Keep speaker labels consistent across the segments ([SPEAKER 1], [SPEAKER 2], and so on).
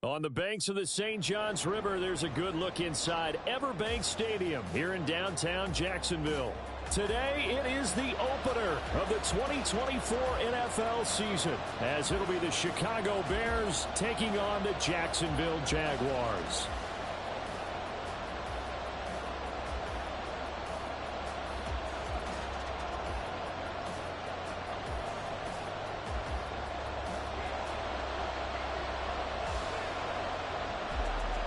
[SPEAKER 1] On the banks of the St. Johns River, there's a good look inside Everbank Stadium here in downtown Jacksonville. Today, it is the opener of the 2024 NFL season, as it'll be the Chicago Bears taking on the Jacksonville Jaguars.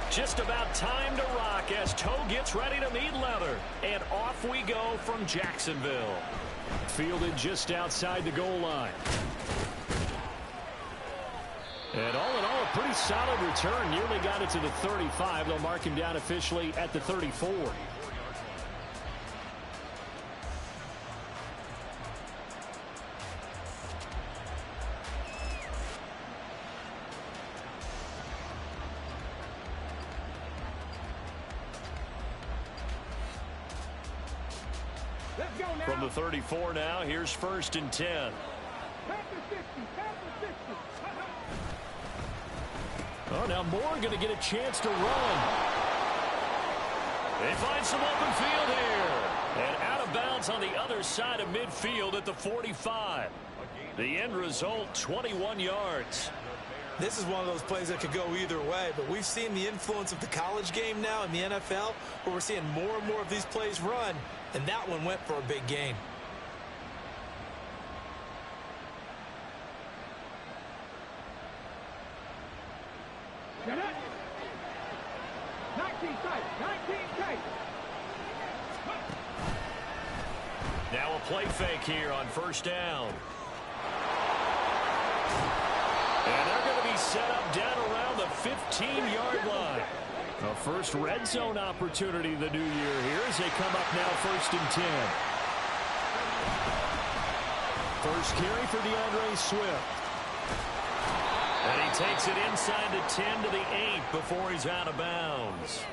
[SPEAKER 1] Just about time to rock as toe gets ready to meet leather. And off we go from Jacksonville. Fielded just outside the goal line. And all in all, a pretty solid return. Nearly got it to the 35. They'll mark him down officially at the 34. From the 34 now, here's 1st and 10. Oh, now Moore going to get a chance to run. They find some open field here. And out of bounds on the other side of midfield at the 45. The end result, 21 yards.
[SPEAKER 2] This is one of those plays that could go either way, but we've seen the influence of the college game now in the NFL, where we're seeing more and more of these plays run, and that one went for a big gain.
[SPEAKER 1] Now a play fake here on 1st down. And they're going to be set up down around the 15-yard line. A first red zone opportunity the new year here as they come up now 1st and 10. First carry for DeAndre Swift. And he takes it inside the 10 to the 8 before he's out of bounds.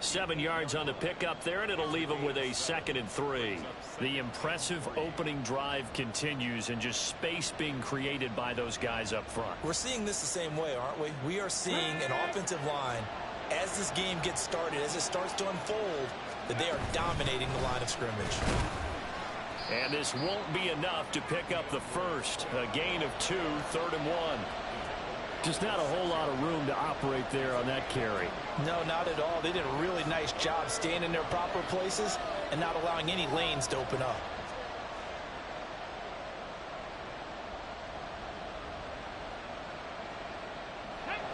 [SPEAKER 1] 7 yards on the pickup there, and it'll leave him with a 2nd and 3. The impressive opening drive continues, and just space being created by those guys up front.
[SPEAKER 2] We're seeing this the same way, aren't we? We are seeing an offensive line, as this game gets started, as it starts to unfold, that they are dominating the line of scrimmage.
[SPEAKER 1] And this won't be enough to pick up the first. A gain of 2, 3rd and 1. Just not a whole lot of room to operate there on that carry.
[SPEAKER 2] No, not at all. They did a really nice job staying in their proper places and not allowing any lanes to open up.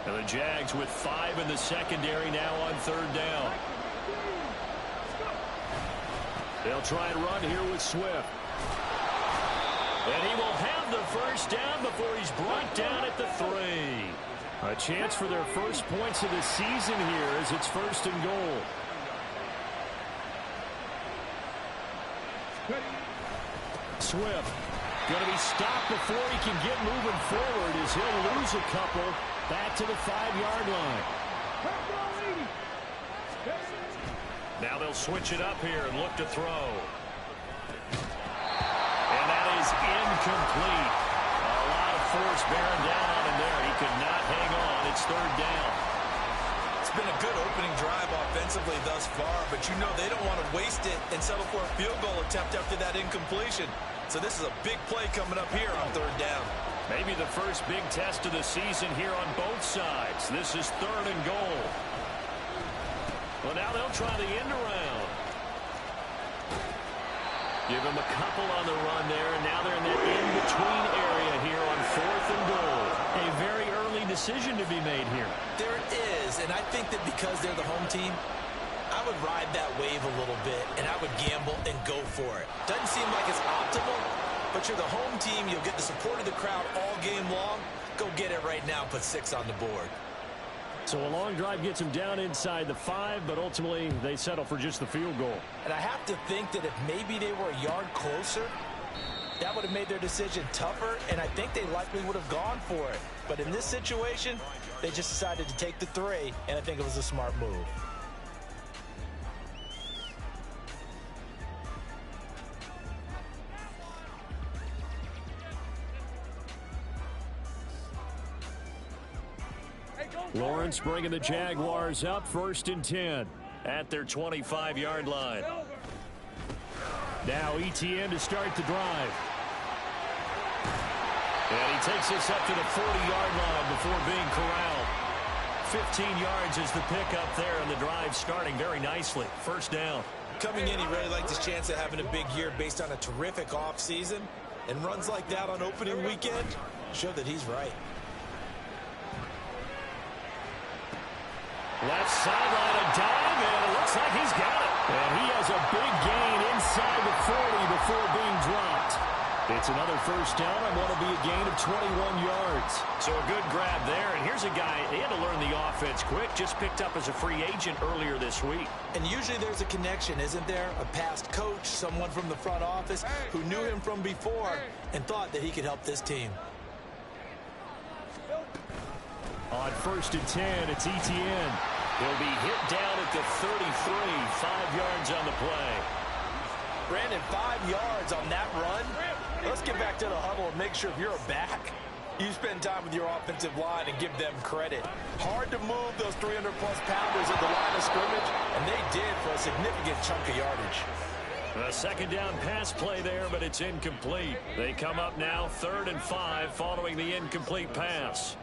[SPEAKER 1] And the Jags with 5 in the secondary now on 3rd down. They'll try and run here with Swift. And he will have the first down before he's brought down at the 3. A chance for their first points of the season here as it's 1st and goal. Swift going to be stopped before he can get moving forward as he'll lose a couple back to the 5-yard line. Now they'll switch it up here and look to throw. And that is incomplete. A lot of force bearing down on him there. He could not hang on. It's 3rd down.
[SPEAKER 2] It's been a good opening drive offensively thus far, but you know they don't want to waste it and settle for a field goal attempt after that incompletion. So this is a big play coming up here on 3rd down.
[SPEAKER 1] Maybe the first big test of the season here on both sides. This is 3rd and goal. Well, now they'll try the end around. Give him a couple on the run there, and now they're in that in-between area here on 4th and goal. A very early decision to be made here.
[SPEAKER 2] There it is, and I think that because they're the home team, I would ride that wave a little bit, and I would gamble and go for it. Doesn't seem like it's optimal, but you're the home team. You'll get the support of the crowd all game long. Go get it right now. Put 6 on the board.
[SPEAKER 1] So a long drive gets them down inside the 5, but ultimately they settle for just the field goal.
[SPEAKER 2] And I have to think that if maybe they were a yard closer, that would have made their decision tougher, and I think they likely would have gone for it. But in this situation, they just decided to take the 3, and I think it was a smart move.
[SPEAKER 3] Hey, go
[SPEAKER 1] Lawrence bringing the Jaguars up 1st and 10 at their 25-yard line. Now ETN to start the drive. And he takes us up to the 40-yard line before being corralled. 15 yards is the pickup there, and the drive starting very nicely. 1st down.
[SPEAKER 2] Coming in, he really liked his chance of having a big year based on a terrific offseason. And runs like that on opening weekend show that he's right.
[SPEAKER 1] Left sideline, a dive, and it looks like he's got it. And he has a big gain inside the 40 before being dropped. It's another 1st down on what will be a gain of 21 yards. So a good grab there, and here's a guy, he had to learn the offense quick, just picked up as a free agent earlier this week.
[SPEAKER 2] And usually there's a connection, isn't there? A past coach, someone from the front office who knew him from before and thought that he could help this team.
[SPEAKER 1] On 1st and 10, it's ETN. He'll be hit down at the 33, 5 yards on the play.
[SPEAKER 2] Brandon, 5 yards on that run. Let's get back to the huddle and make sure if you're a back, you spend time with your offensive line and give them credit. Hard to move those 300-plus pounders at the line of scrimmage, and they did for a significant chunk of yardage.
[SPEAKER 1] A 2nd down pass play there, but it's incomplete. They come up now 3rd and 5 following the incomplete pass.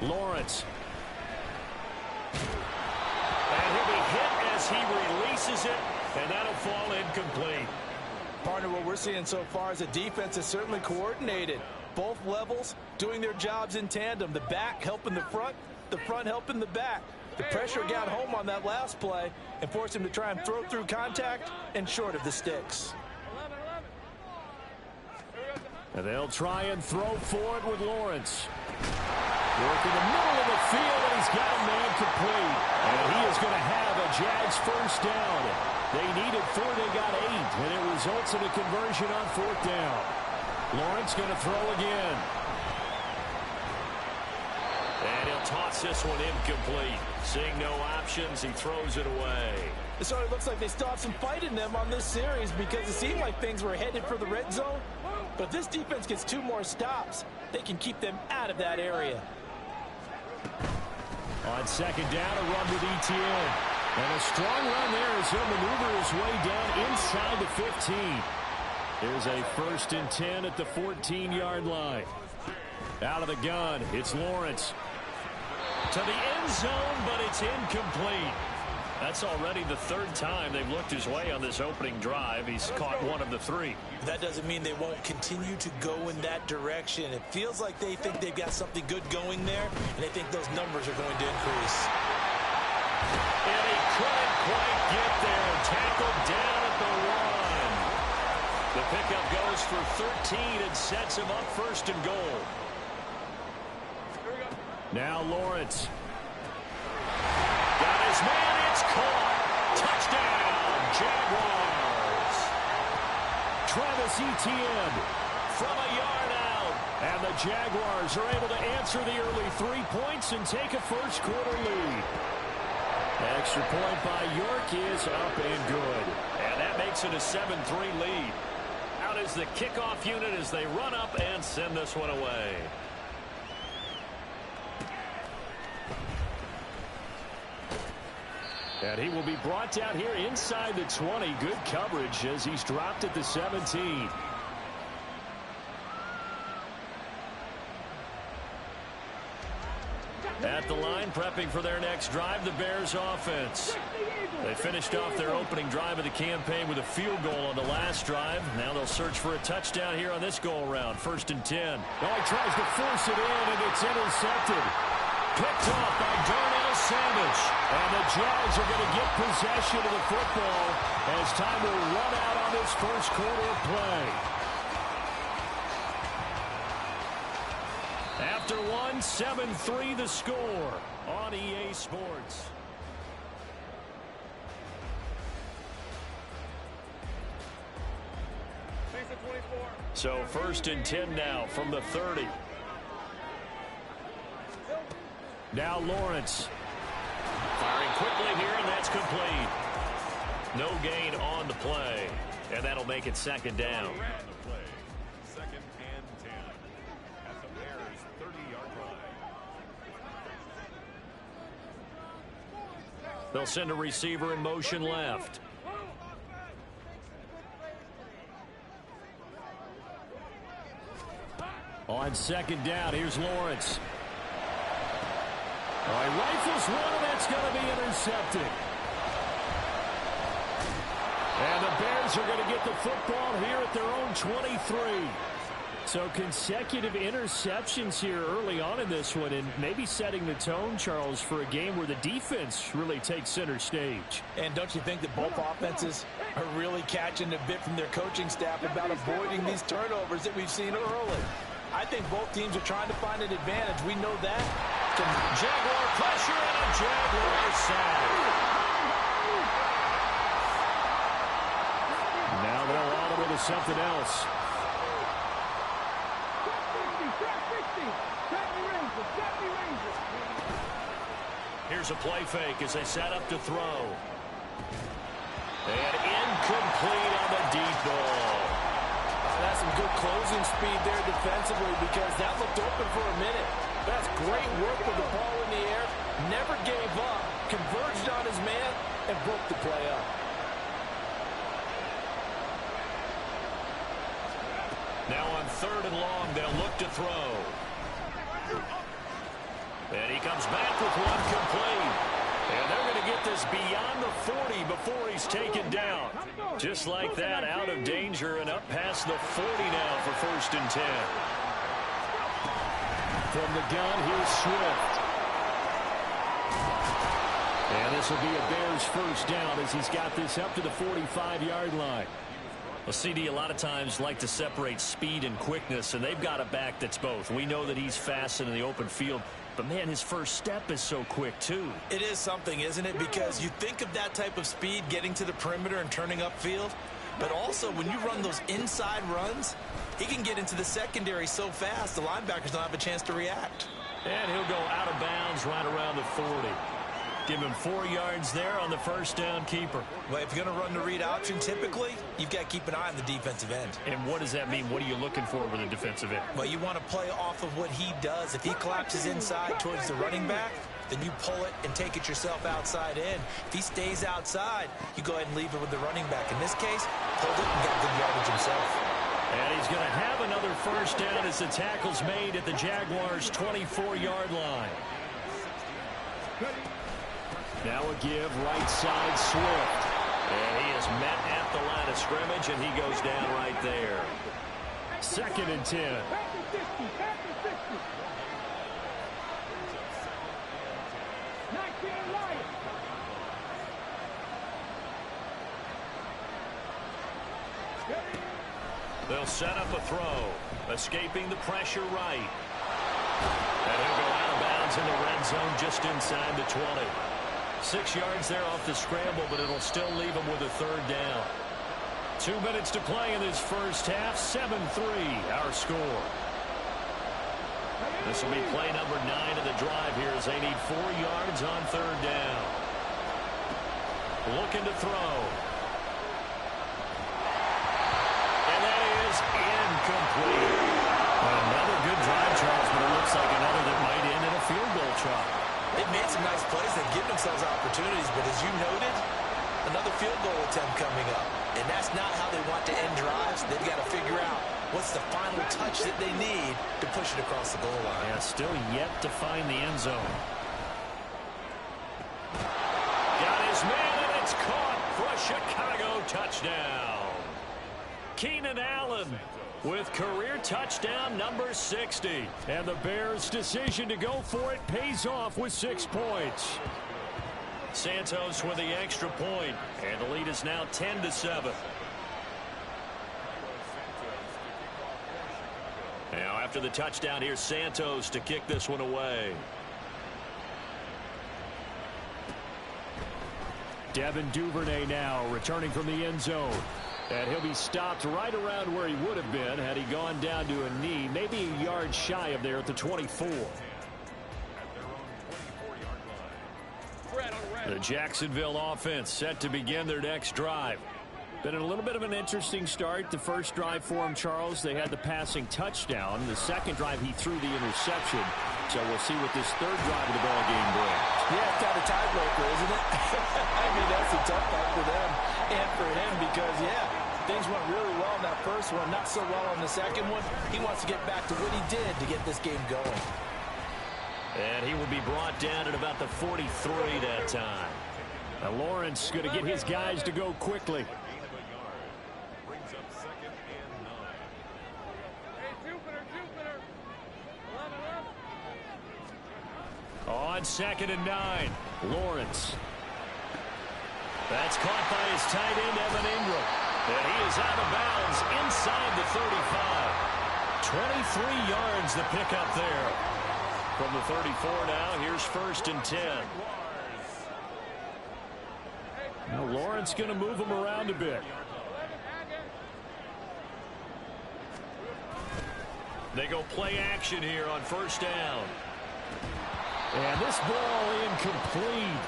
[SPEAKER 1] Lawrence. And he'll be hit as he releases it, and that'll fall incomplete.
[SPEAKER 2] Partner, what we're seeing so far is the defense is certainly coordinated. Both levels doing their jobs in tandem. The back helping the front helping the back. The pressure got home on that last play and forced him to try and throw through contact and short of the sticks.
[SPEAKER 1] And they'll try and throw for it with Lawrence. Working the middle of the field, and he's got a man complete. And he is going to have a Jags 1st down. They needed 4, they got 8, and it results in a conversion on 4th down. Lawrence going to throw again. And he'll toss this one incomplete. Seeing no options, he throws it away.
[SPEAKER 2] It sort of looks like they still have some fight in them on this series because it seemed like things were headed for the red zone. But if this defense gets 2 more stops, they can keep them out of that area.
[SPEAKER 1] On 2nd down, a run with ETN. And a strong run there as he'll maneuver his way down inside the 15. Here's a 1st and 10 at the 14-yard line. Out of the gun, it's Lawrence. To the end zone, but it's incomplete. That's already the 3rd time they've looked his way on this opening drive. He's caught 1 of the 3.
[SPEAKER 2] That doesn't mean they won't continue to go in that direction. It feels like they think they've got something good going there, and they think those numbers are going to increase.
[SPEAKER 1] And he couldn't quite get there. Tackled down at the 1. The pickup goes for 13 and sets him up 1st and goal. Now Lawrence. Got his man. It's caught. Touchdown, Jaguars. Travis Etienne from a yard out. And the Jaguars are able to answer the early 3 points and take a 1st quarter lead. Extra point by York is up and good. And that makes it a 7-3 lead. Out is the kickoff unit as they run up and send this one away. And he will be brought down here inside the 20. Good coverage as he's dropped at the 17. At the line, prepping for their next drive, the Bears offense. They finished off their opening drive of the campaign with a field goal on the last drive. Now they'll search for a touchdown here on this go-around. 1st and 10. Oh, he tries to force it in, and it's intercepted. Picked off by Darnell Savage. And the Jags are going to get possession of the football as time will run out on this 1st quarter of play. After 1, 7-3 the score on EA Sports. So 1st and 10 now from the 30. Now Lawrence. Firing quickly here, and that's complete. No gain on the play. And that'll make it 2nd down. They'll send a receiver in motion left. On second down, here's Lawrence. All right, rifles one, and that's going to be intercepted. And the Bears are going to get the football here at their own 23. So consecutive interceptions here early on in this one, and maybe setting the tone, Charles, for a game where the defense really takes center stage.
[SPEAKER 2] And don't you think that both offenses are really catching a bit from their coaching staff about avoiding these turnovers that we've seen early? I think both teams are trying to find an advantage. We know that.
[SPEAKER 1] Jaguar pressure and a Jaguar sack. Now they'll audible to something else. Here's a play fake as they set up to throw. And incomplete on the deep ball.
[SPEAKER 2] That's some good closing speed there defensively because that looked open for a minute. That's great work with the ball in the air. Never gave up. Converged on his man and broke the play up.
[SPEAKER 1] Now on 3rd and long, they'll look to throw. And he comes back with one complete. And they're going to get this beyond the 40 before he's taken down. Just like that, out of danger and up past the 40 now for 1st and 10. From the gun, here's Swift. And this will be a Bears first down as he's got this up to the 45-yard line. Well, CD, a lot of times like to separate speed and quickness, and they've got a back that's both. We know that he's fast in the open field, but, man, his first step is so quick, too.
[SPEAKER 2] It is something, isn't it? Because you think of that type of speed getting to the perimeter and turning upfield, but also when you run those inside runs, he can get into the secondary so fast the linebackers don't have a chance to react.
[SPEAKER 1] And he'll go out of bounds right around the 40. Give him 4 yards there on the first down keeper.
[SPEAKER 2] Well, if you're going to run the read option, typically, you've got to keep an eye on the defensive end.
[SPEAKER 1] And what does that mean? What are you looking for with a defensive end?
[SPEAKER 2] Well, you want to play off of what he does. If he collapses inside towards the running back, then you pull it and take it yourself outside in. If he stays outside, you go ahead and leave it with the running back. In this case, pulled it and got good yardage himself.
[SPEAKER 1] And he's going to have another first down as the tackle's made at the Jaguars' 24-yard line. Now a give, right side, Swift. And he is met at the line of scrimmage, and he goes down right there. 2nd and 10. They'll set up a throw, escaping the pressure right. And he'll go out of bounds in the red zone just inside the 20. 6 yards there off the scramble, but it'll still leave him with a 3rd down. 2 minutes to play in this first half. 7-3 our score. This will be play number 9 of the drive here as they need 4 yards on 3rd down. Looking to throw. And that is incomplete. Another good drive, Charles, but it looks like another that might end in a field goal try.
[SPEAKER 2] They've made some nice plays. They've given themselves opportunities, but as you noted, another field goal attempt coming up. And that's not how they want to end drives. They've got to figure out what's the final touch that they need to push it across the goal line.
[SPEAKER 1] Yeah, still yet to find the end zone. Got his man, and it's caught for a Chicago touchdown. Keenan Allen with career touchdown number 60. And the Bears' decision to go for it pays off with 6 points. Santos with the extra point, and the lead is now 10-7. Now after the touchdown, here's Santos to kick this one away. Devin Duvernay now returning from the end zone. And he'll be stopped right around where he would have been had he gone down to a knee, maybe a yard shy of there at the 24. The Jacksonville offense set to begin their next drive. Been a little bit of an interesting start. The first drive for him, Charles, they had the passing touchdown. The second drive, he threw the interception. So we'll see what this third drive of the ball game brings.
[SPEAKER 2] Yeah, it's kind of tiebreaker, isn't it? I mean, that's a tough part for them and for him because, yeah, things went really well in that first one, not so well on the second one. He wants to get back to what he did to get this game going.
[SPEAKER 1] And he will be brought down at about the 43 that time. Now Lawrence going to get his guys to go quickly. On 2nd and 9, Lawrence. That's caught by his tight end, Evan Ingram. And he is out of bounds inside the 35. 23 yards the pickup there. From the 34 now, here's 1st and 10. Now Lawrence going to move him around a bit. They go play action here on 1st down. And this ball incomplete.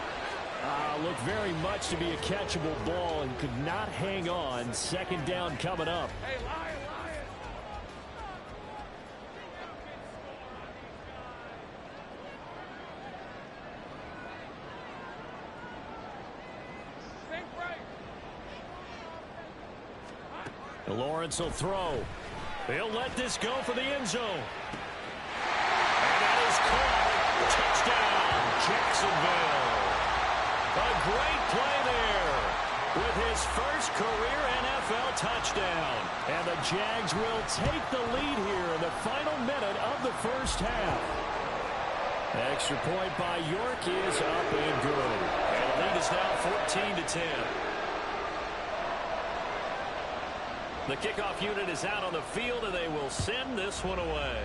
[SPEAKER 1] Looked very much to be a catchable ball and could not hang on. 2nd down coming up.
[SPEAKER 3] Hey, Lion.
[SPEAKER 1] Lawrence will throw. He'll let this go for the end zone. And that is caught. Touchdown, Jacksonville. A great play there with his first career NFL touchdown. And the Jags will take the lead here in the final minute of the first half. Extra point by York is up and good. And the lead is now 14-10. The kickoff unit is out on the field, and they will send this one away.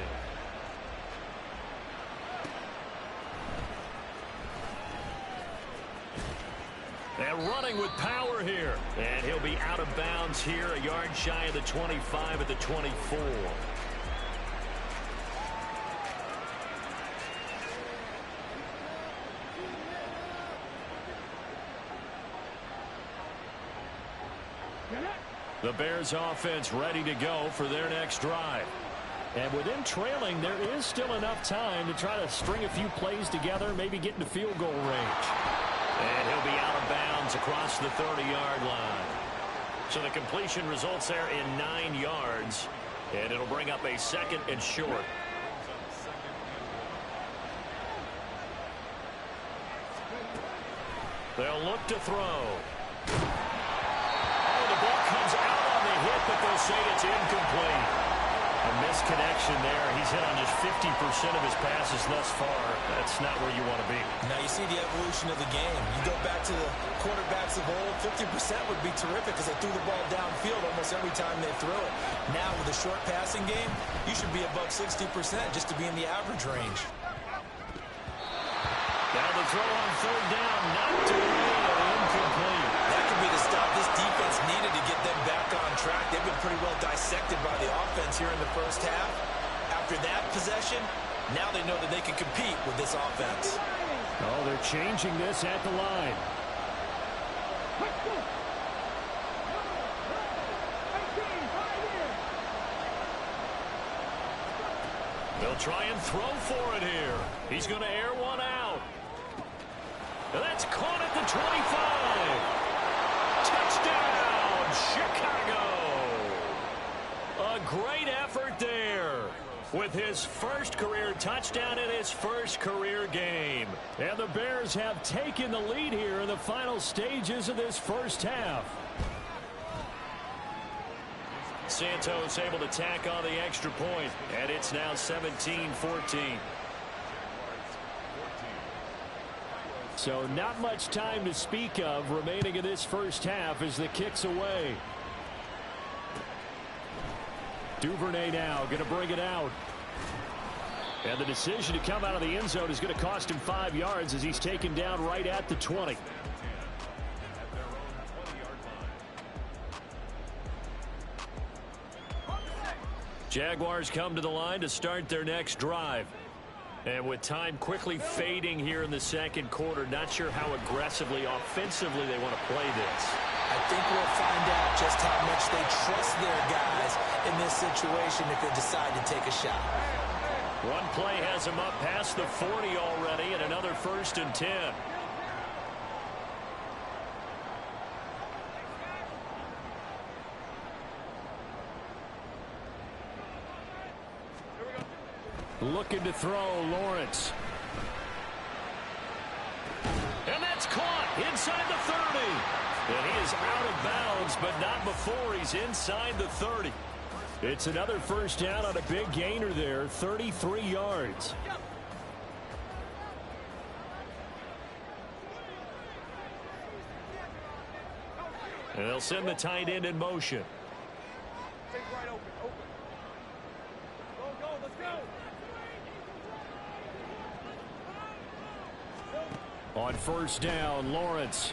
[SPEAKER 1] And running with power here. And he'll be out of bounds here, a yard shy of the 25 at the 24. The Bears offense ready to go for their next drive. And with them trailing, there is still enough time to try to string a few plays together, maybe get into field goal range. And he'll be out of bounds across the 30-yard line. So the completion results there in 9 yards. And it'll bring up a 2nd and short. They'll look to throw. But they'll say it's incomplete. A misconnection there. He's hit on just 50% of his passes thus far. That's not where you want to be.
[SPEAKER 2] Now you see the evolution of the game. You go back to the quarterbacks of old, 50% would be terrific because they threw the ball downfield almost every time they threw it. Now with a short passing game, you should be above 60% just to be in the average range.
[SPEAKER 1] Now the throw on 3rd down, not to incomplete.
[SPEAKER 2] That could be the stop this defense needed to get them back on track. They've been pretty well dissected by the offense here in the first half. After that possession, now they know that they can compete with this offense.
[SPEAKER 1] Oh, they're changing this at the line. They'll try and throw for it here. He's going to air one out. That's caught at the 25. Touchdown, Chicago. A great effort there with his first career touchdown in his first career game. And the Bears have taken the lead here in the final stages of this first half. Santos able to tack on the extra point, and it's now 17-14. So not much time to speak of remaining in this first half as the kick's away. Duvernay now going to bring it out. And the decision to come out of the end zone is going to cost him 5 yards as he's taken down right at the 20. Jaguars come to the line to start their next drive. And with time quickly fading here in the second quarter, not sure how aggressively, offensively they want to play this.
[SPEAKER 2] I think we'll find out just how much they trust their guys in this situation if they decide to take a shot.
[SPEAKER 1] One play has him up past the 40 already, and another 1st and 10. Looking to throw, Lawrence. And that's caught inside the 30. And he is out of bounds, but not before he's inside the 30. It's another 1st down on a big gainer there, 33 yards. And they'll send the tight end in motion. On 1st down, Lawrence.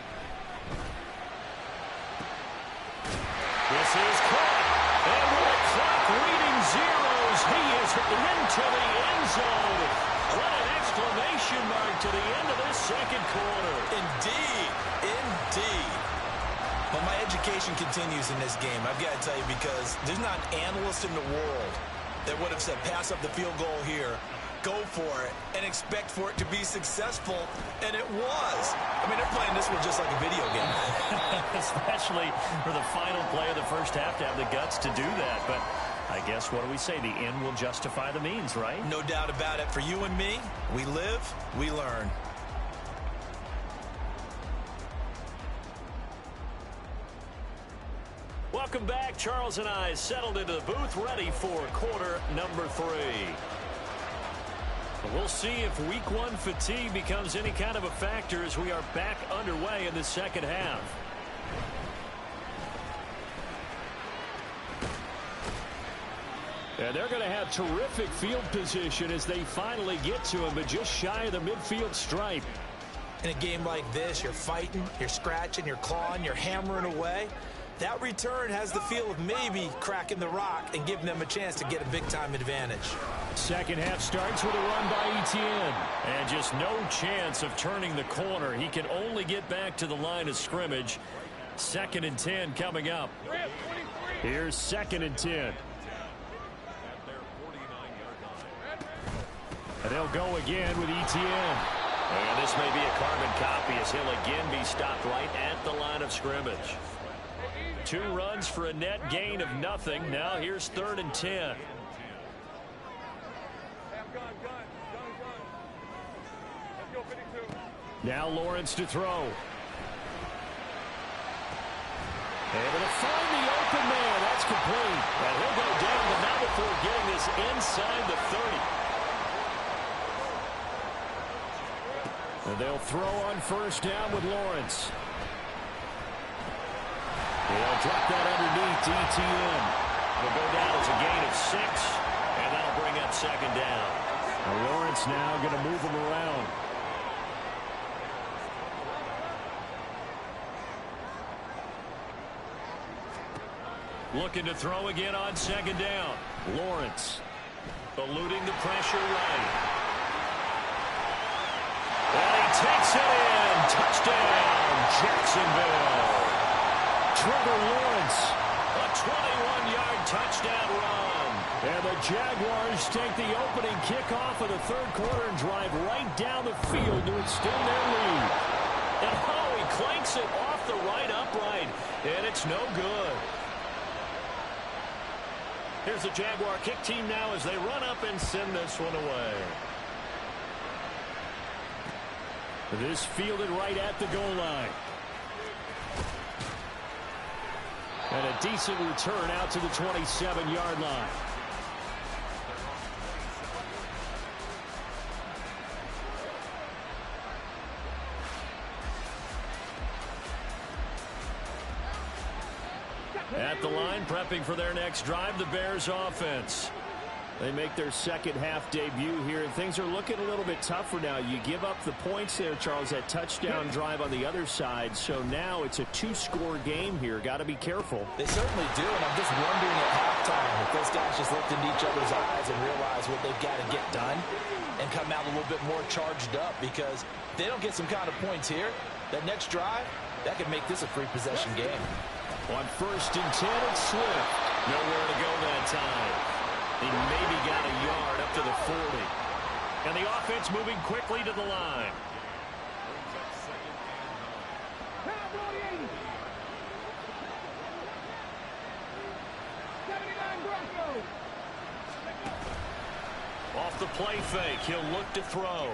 [SPEAKER 1] This is caught. And with the clock reading zeros, he is into the end zone. What an exclamation mark to the end of this 2nd quarter.
[SPEAKER 2] Indeed. Indeed. Well, my education continues in this game. I've got to tell you, because there's not an analyst in the world that would have said pass up the field goal here, go for it, and expect for it to be successful, and it was. I mean, they're playing this one just like a video game.
[SPEAKER 1] Especially for the final play of the 1st half to have the guts to do that. But I guess, what do we say? The end will justify the means, right?
[SPEAKER 2] No doubt about it. For you and me, we live, we learn.
[SPEAKER 1] Welcome back. Charles and I settled into the booth, ready for quarter number 3. We'll see if week 1 fatigue becomes any kind of a factor as we are back underway in the 2nd half. And they're going to have terrific field position as they finally get to him, but just shy of the midfield stripe.
[SPEAKER 2] In a game like this, you're fighting, you're scratching, you're clawing, you're hammering away. That return has the feel of maybe cracking the rock and giving them a chance to get a big-time advantage.
[SPEAKER 1] 2nd half starts with a run by Etienne. And just no chance of turning the corner. He can only get back to the line of scrimmage. 2nd and 10 coming up. Here's 2nd and 10. And they'll go again with Etienne. And this may be a carbon copy as he'll again be stopped right at the line of scrimmage. 2 runs for a net gain of nothing. Now here's 3rd and 10. Now Lawrence to throw. Able to find the open man. That's complete. And he'll go down, but not before getting this inside the 30. And they'll throw on 1st down with Lawrence. They'll drop that underneath to Etienne. It'll go down as a gain of 6, and that'll bring up 2nd down. And Lawrence now going to move him around. Looking to throw again on 2nd down. Lawrence eluding the pressure right. And he takes it in. Touchdown, Jacksonville. Trevor Lawrence, a 21-yard touchdown run. And the Jaguars take the opening kickoff of the 3rd quarter and drive right down the field to extend their lead. And he clanks it off the right upright, and it's no good. Here's the Jaguar kick team now as they run up and send this one away. This fielded right at the goal line. And a decent return out to the 27-yard line. At the line, prepping for their next drive, the Bears offense. They make their 2nd half debut here, and things are looking a little bit tougher now. You give up the points there, Charles, that touchdown drive on the other side. So now it's a 2-score game here. Got to be careful.
[SPEAKER 2] They certainly do, and I'm just wondering at halftime if those guys just looked into each other's eyes and realize what they've got to get done and come out a little bit more charged up, because if they don't get some kind of points here, that next drive, that could make this a free possession game.
[SPEAKER 1] On 1st and 10, it's Swift. Nowhere to go that time. He maybe got a yard up to the 40. And the offense moving quickly to the line. Off the play fake, he'll look to throw.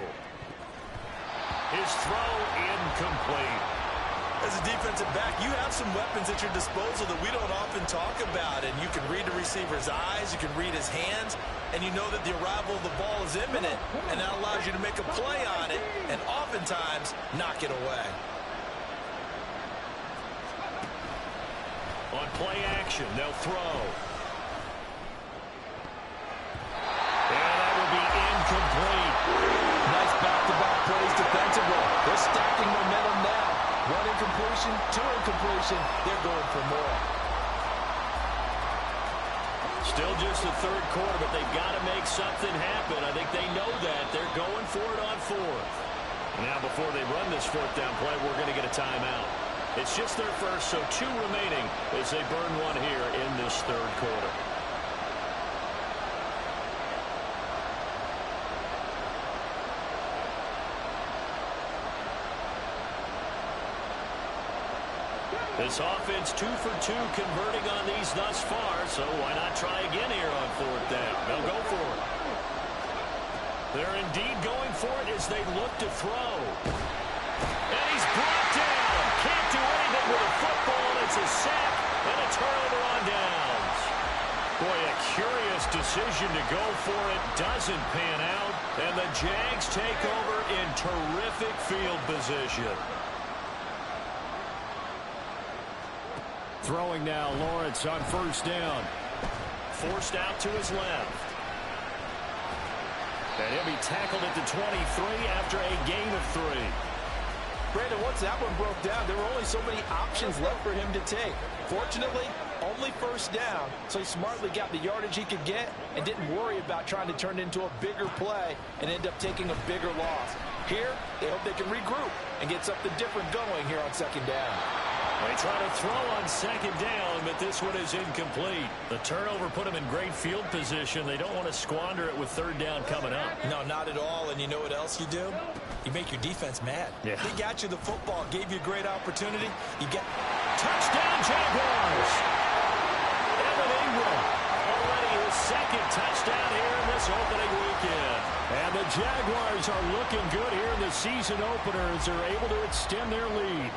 [SPEAKER 1] His throw incomplete.
[SPEAKER 2] As a defensive back, you have some weapons at your disposal that we don't often talk about. And you can read the receiver's eyes, you can read his hands, and you know that the arrival of the ball is imminent. And that allows you to make a play on it and oftentimes knock it away.
[SPEAKER 1] On play action, they'll throw. And that will be incomplete.
[SPEAKER 2] Nice back-to-back plays defensively. They're stacking momentum now. One incompletion, two incompletion. They're going for more.
[SPEAKER 1] Still just the third quarter, but they've got to make something happen. I think they know that. They're going for it on fourth. Now, before they run this fourth down play, we're going to get a timeout. It's just their first, so 2 remaining as they burn one here in this third quarter. This offense 2 for 2 converting on these thus far, so why not try again here on fourth down? They'll go for it. They're indeed going for it as they look to throw. And he's brought down. Can't do anything with a football. It's a sack and a turnover on downs. Boy, a curious decision to go for it. Doesn't pan out. And the Jags take over in terrific field position. Throwing now, Lawrence on first down. Forced out to his left. And he'll be tackled at the 23 after a gain of 3.
[SPEAKER 2] Brandon, once that one broke down, there were only so many options left for him to take. Fortunately, only first down, so he smartly got the yardage he could get and didn't worry about trying to turn it into a bigger play and end up taking a bigger loss. Here, they hope they can regroup and get something different going here on second down.
[SPEAKER 1] They try to throw on second down, but this one is incomplete. The turnover put them in great field position. They don't want to squander it with third down coming up.
[SPEAKER 2] No, not at all. And you know what else you do? You make your defense mad.
[SPEAKER 1] Yeah.
[SPEAKER 2] He got you the football, gave you a great opportunity. You get
[SPEAKER 1] touchdown, Jaguars! Evan Ingram, already his second touchdown here in this opening weekend. And the Jaguars are looking good here in the season opener as they're able to extend their lead.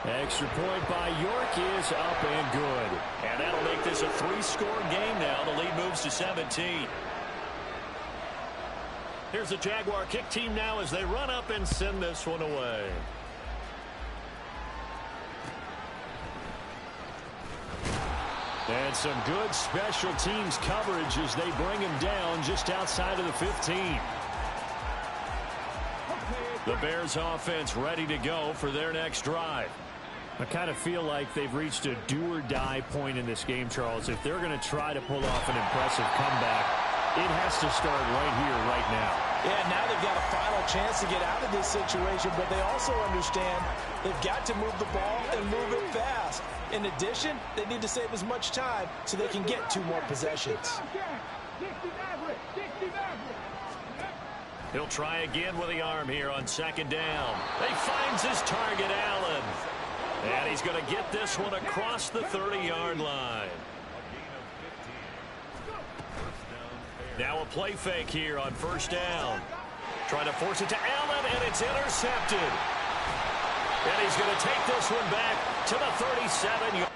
[SPEAKER 1] Extra point by York is up and good. And that'll make this a 3-score game now. The lead moves to 17. Here's the Jaguar kick team now as they run up and send this one away. And some good special teams coverage as they bring him down just outside of the 15. The Bears offense ready to go for their next drive. I kind of feel like they've reached a do-or-die point in this game, Charles. If they're going to try to pull off an impressive comeback, it has to start right here, right now.
[SPEAKER 2] Yeah, now they've got a final chance to get out of this situation, but they also understand they've got to move the ball and move it fast. In addition, they need to save as much time so they can get 2 more possessions.
[SPEAKER 1] He'll try again with the arm here on second down. He finds his target, Allen. And he's going to get this one across the 30-yard line. Now a play fake here on first down. Trying to force it to Allen, and it's intercepted. And he's going to take this one back to the 37-yard.